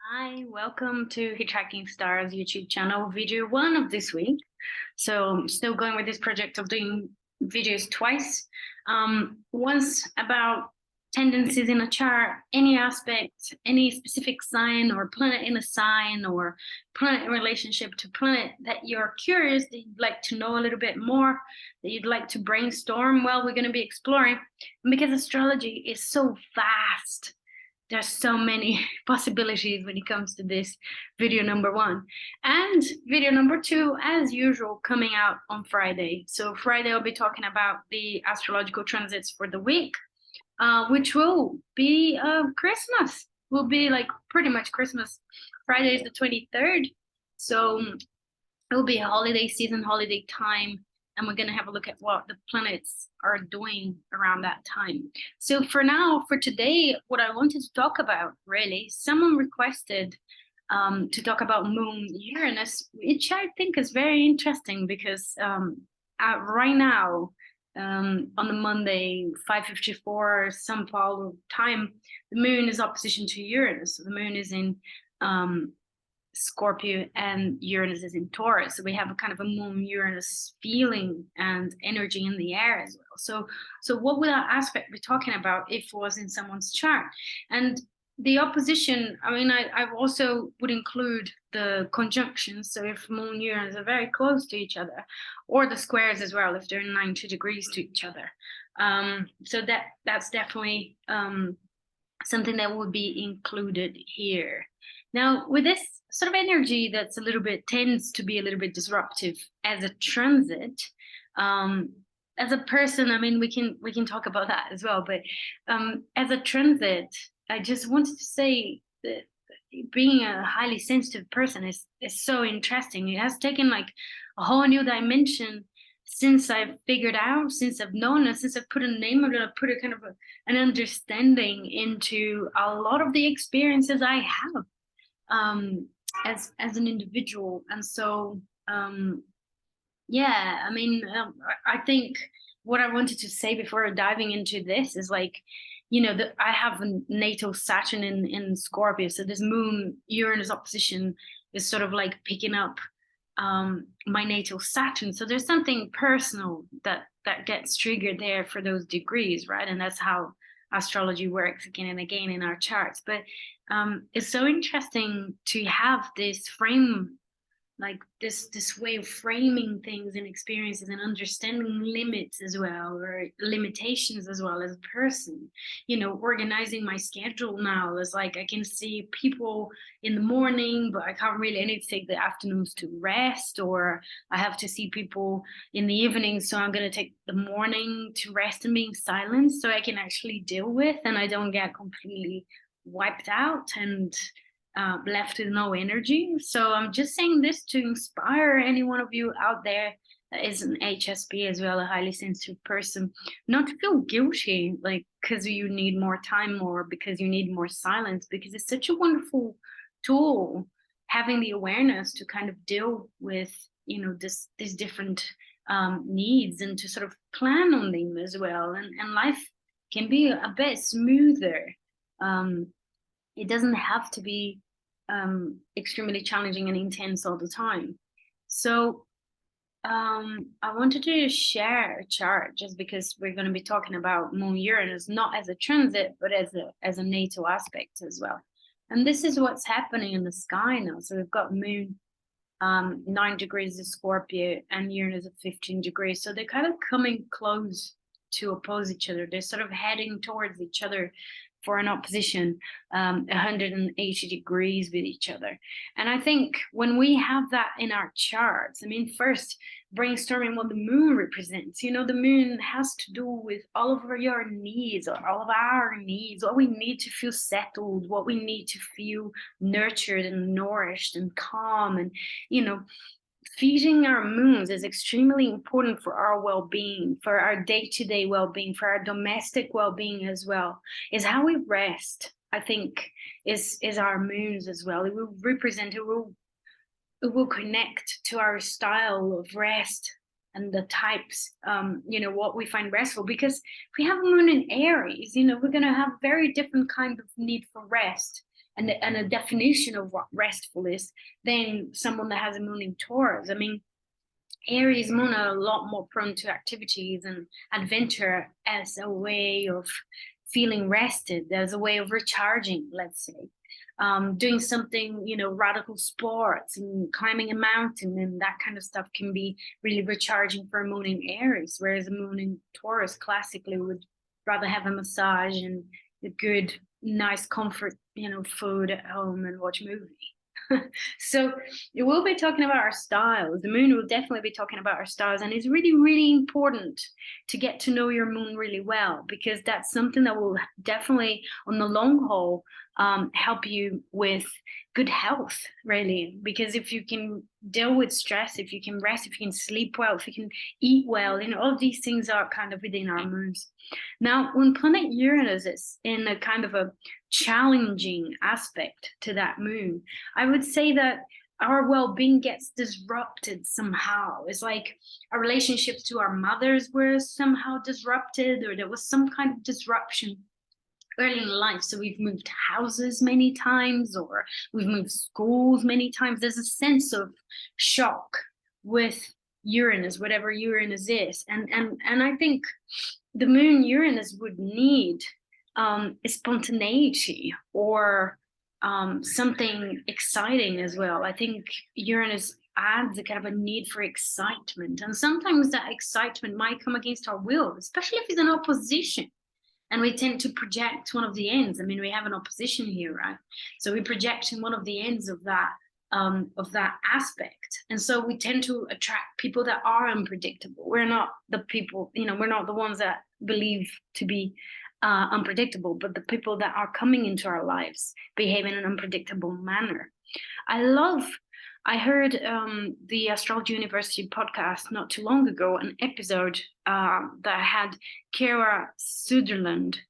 Hi, welcome to Hitchhiking Stars YouTube channel, video one of this week. So I'm still going with this project of doing videos twice. Once about tendencies in a chart, any aspect, any specific sign or planet in a sign or planet in relationship to planet that you're curious, that you'd like to know a little bit more, that you'd like to brainstorm. Well, we're going to be exploring. And because astrology is so vast, there's so many possibilities when it comes to this video number one. And video number two, as usual, coming out on Friday. So Friday I'll be talking about the astrological transits for the week, which will be Christmas. Will be like pretty much Christmas. Friday is the 23rd. So it will be a holiday season, holiday time, and we're going to have a look at what the planets are doing around that time. So for now, for today, what I wanted to talk about, really, someone requested to talk about Moon Uranus, which I think is very interesting because right now, on the Monday, 5:54 São Paulo time, the Moon is opposition to Uranus. So the Moon is in Scorpio and Uranus is in Taurus. So we have a kind of a Moon Uranus feeling and energy in the air as well. So what would that aspect be talking about if it was in someone's chart? And the opposition, I mean, I also would include the conjunctions. So if Moon Uranus are very close to each other, or the squares as well, if they're 90 degrees to each other. So that's definitely something that would be included here. Now, with this sort of energy that's a little bit tends to be a little bit disruptive as a transit, as a person, I mean, we can talk about that as well. But as a transit, I just wanted to say that being a highly sensitive person is so interesting. It has taken like a whole new dimension since I've figured out, since I've known, and since I've put a name on it, I've put a kind of an understanding into a lot of the experiences I have as an individual. And so yeah, I mean, I think what I wanted to say before diving into this is like, you know, that I have a natal Saturn in Scorpio, so this Moon Uranus opposition is sort of like picking up my natal Saturn. So there's something personal that gets triggered there for those degrees, right? And that's how astrology works again and again in our charts. But it's so interesting to have this frame, like this way of framing things and experiences and understanding limits as well, or limitations as well as a person. You know, organizing my schedule now is like I can see people in the morning, but I can't really, I need to take the afternoons to rest, or I have to see people in the evening, so I'm going to take the morning to rest and being silent so I can actually deal with, and I don't get completely wiped out and left with no energy. So I'm just saying this to inspire any one of you out there that is an HSP as well, a highly sensitive person, not to feel guilty, like because you need more time or because you need more silence, because it's such a wonderful tool, having the awareness to kind of deal with, you know, these different needs and to sort of plan on them as well. And life can be a bit smoother. It doesn't have to be extremely challenging and intense all the time. So I wanted to share a chart just because we're going to be talking about Moon Uranus, not as a transit, but as a natal aspect as well. And this is what's happening in the sky now. So we've got Moon 9 degrees of Scorpio and Uranus at 15 degrees. So they're kind of coming close to oppose each other. They're sort of heading towards each other for an opposition, 180 degrees with each other. And I think when we have that in our charts, I mean, first brainstorming what the moon represents. You know, the moon has to do with all of your needs, or all of our needs, what we need to feel settled, what we need to feel nurtured and nourished and calm. And, you know, feeding our moons is extremely important for our well-being, for our day-to-day well-being, for our domestic well-being as well. Is how we rest, I think, is our moons as well. It will represent, it will connect to our style of rest and the types, you know, what we find restful. Because if we have a moon in Aries, you know, we're going to have very different kind of need for rest and a definition of what restful is than someone that has a moon in Taurus. I mean, Aries moon are a lot more prone to activities and adventure as a way of feeling rested, as a way of recharging, let's say. Doing something, radical sports and climbing a mountain and that kind of stuff can be really recharging for a moon in Aries, whereas a moon in Taurus classically would rather have a massage and a good, nice comfort, food at home and watch a movie. So it will be talking about our styles. The moon will definitely be talking about our styles, and it's really, really important to get to know your moon really well, because that's something that will definitely, on the long haul, help you with good health, really. Because if you can deal with stress, if you can rest, if you can sleep well, if you can eat well, all of these things are kind of within our moons. Now, when planet Uranus is in a kind of a challenging aspect to that moon, I would say that our well-being gets disrupted somehow. It's like our relationships to our mothers were somehow disrupted, or there was some kind of disruption early in life. So we've moved houses many times, or we've moved schools many times. There's a sense of shock with Uranus, whatever Uranus is. And I think the moon Uranus would need spontaneity, or something exciting as well. I think Uranus adds a kind of a need for excitement. And sometimes that excitement might come against our will, especially if it's an opposition. And we tend to project one of the ends. I mean, we have an opposition here, right? So we project in one of the ends of that aspect. And so we tend to attract people that are unpredictable. We're not the people, we're not the ones that believe to be unpredictable, but the people that are coming into our lives behave in an unpredictable manner. I heard the Astrology University podcast not too long ago, an episode that had Kara Sutherland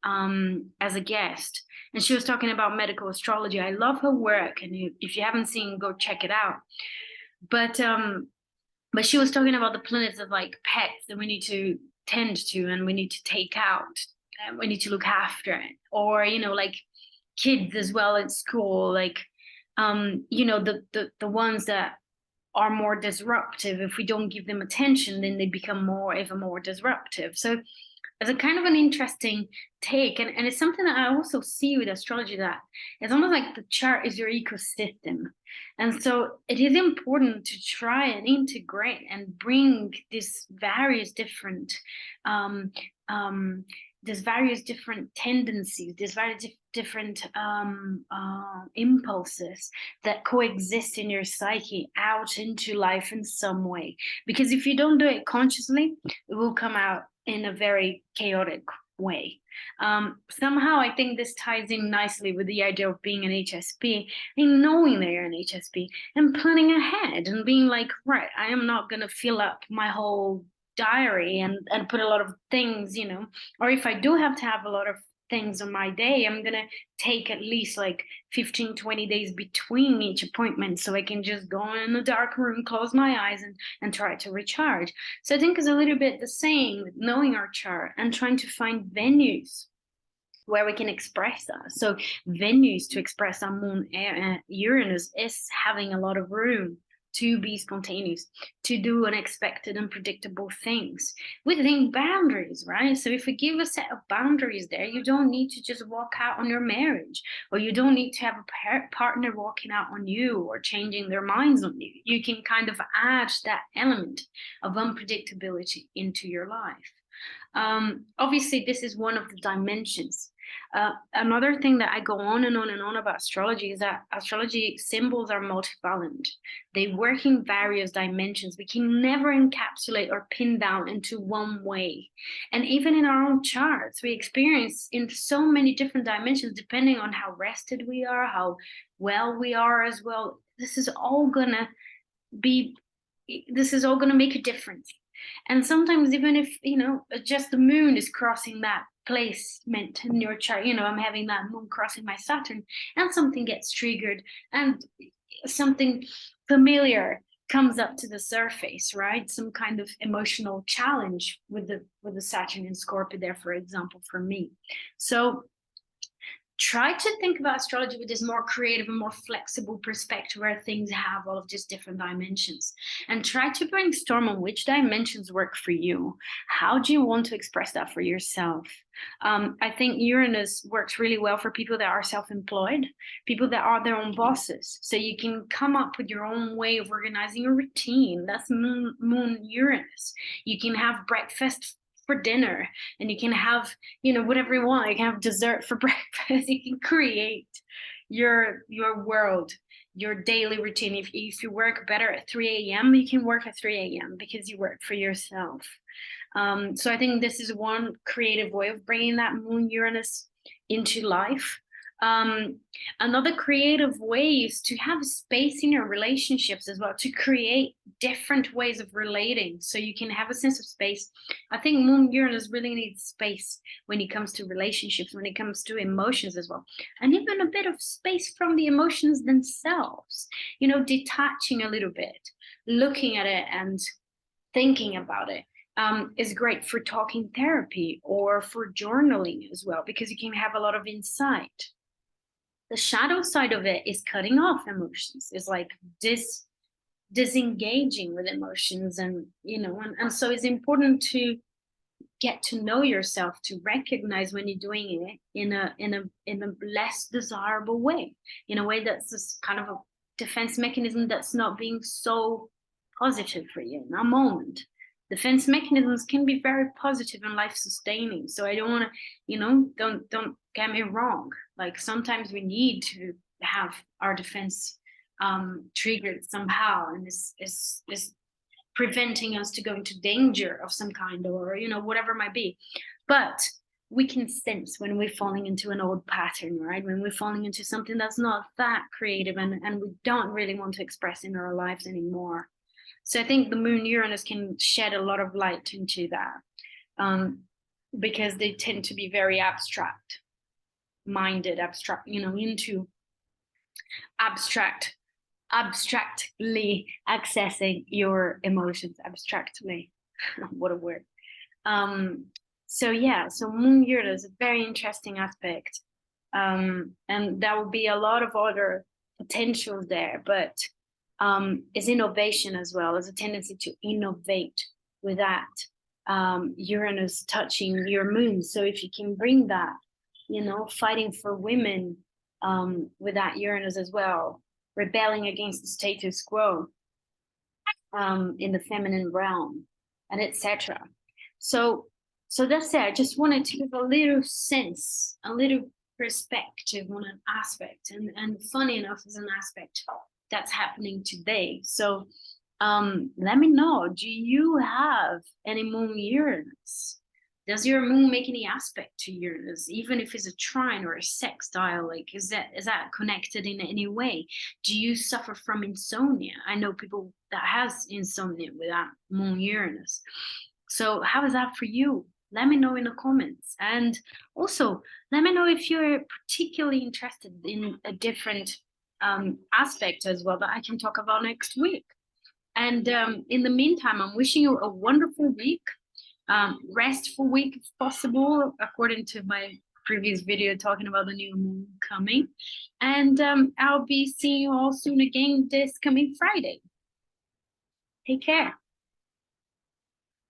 as a guest, and she was talking about medical astrology. I love her work, and if you haven't seen, go check it out. But she was talking about the planets of like pets that we need to tend to, and we need to take out, and we need to look after, or like kids as well at school, like the ones that are more disruptive. If we don't give them attention, then they become even more disruptive. So it's a kind of an interesting take, and it's something that I also see with astrology, that it's almost like the chart is your ecosystem. And so it is important to try and integrate and bring these various different tendencies, these various different impulses that coexist in your psyche out into life in some way. Because if you don't do it consciously, it will come out in a very chaotic way. Somehow I think this ties in nicely with the idea of being an HSP, and knowing that you're an HSP and planning ahead and being like, right, I am not going to fill up my whole diary and put a lot of things, or if I do have to have a lot of things on my day, I'm going to take at least like 15-20 days between each appointment, so I can just go in a dark room, close my eyes, and try to recharge. So I think it's a little bit the same with knowing our chart and trying to find venues where we can express that. So venues to express our moon Uranus is having a lot of room to be spontaneous, to do unexpected, unpredictable things within boundaries, right? So if we give a set of boundaries there, you don't need to just walk out on your marriage, or you don't need to have a partner walking out on you or changing their minds on you. You can kind of add that element of unpredictability into your life. Obviously, this is one of the dimensions. Another thing that I go on and on and on about astrology is that astrology symbols are multivalent. They work in various dimensions. We can never encapsulate or pin down into one way. And even in our own charts, we experience in so many different dimensions, depending on how rested we are, how well we are as well. This is all gonna make a difference. And sometimes even if, just the moon is crossing that placement in your chart, I'm having that moon crossing my Saturn, and something gets triggered and something familiar comes up to the surface, right? Some kind of emotional challenge with the Saturn in Scorpio there, for example, for me. So try to think about astrology with this more creative and more flexible perspective where things have all of these different dimensions, and try to brainstorm on which dimensions work for you. How do you want to express that for yourself? I think Uranus works really well for people that are self-employed, people that are their own bosses. So you can come up with your own way of organizing a routine. That's Moon Uranus. You can have breakfast for dinner, and you can have, you know, whatever you want. You can have dessert for breakfast. You can create your world, your daily routine. If you work better at 3 a.m., you can work at 3 a.m. because you work for yourself. So I think this is one creative way of bringing that Moon Uranus into life. Another creative way is to have space in your relationships as well, to create different ways of relating so you can have a sense of space. I think Moon Uranus really needs space when it comes to relationships, when it comes to emotions as well, and even a bit of space from the emotions themselves, you know, detaching a little bit, looking at it and thinking about it. Is great for talking therapy or for journaling as well, because you can have a lot of insight. The shadow side of it is cutting off emotions. It's like disengaging with emotions, and you know, and so it's important to get to know yourself, to recognize when you're doing it in a less desirable way, in a way that's just kind of a defense mechanism that's not being so positive for you in a moment. Defense mechanisms can be very positive and life sustaining. So I don't want to, you know, don't get me wrong. Like sometimes we need to have our defense triggered somehow, and is preventing us to go into danger of some kind, or you know, whatever it might be. But we can sense when we're falling into an old pattern, right? When we're falling into something that's not that creative, and we don't really want to express in our lives anymore. So I think the Moon Uranus can shed a lot of light into that, because they tend to be very abstract minded, abstract, you know, into abstractly accessing your emotions, abstractly. What a word. So yeah, so Moon Uranus is a very interesting aspect, and there will be a lot of other potentials there, but is innovation as well, as a tendency to innovate with that Uranus touching your moon. So if you can bring that, you know, fighting for women with that Uranus as well, rebelling against the status quo in the feminine realm, and etc. So that's it. I just wanted to give a little sense, a little perspective on an aspect, and funny enough, is an aspect that's happening today. So let me know, do you have any Moon Uranus? Does your moon make any aspect to Uranus, even if it's a trine or a sextile? Like, is that connected in any way? Do you suffer from insomnia? I know people that has insomnia with that Moon Uranus. So how is that for you? Let me know in the comments. And also, let me know if you're particularly interested in a different aspect as well that I can talk about next week. And in the meantime, I'm wishing you a wonderful week, restful week if possible, according to my previous video talking about the new moon coming. And I'll be seeing you all soon again this coming Friday. Take care.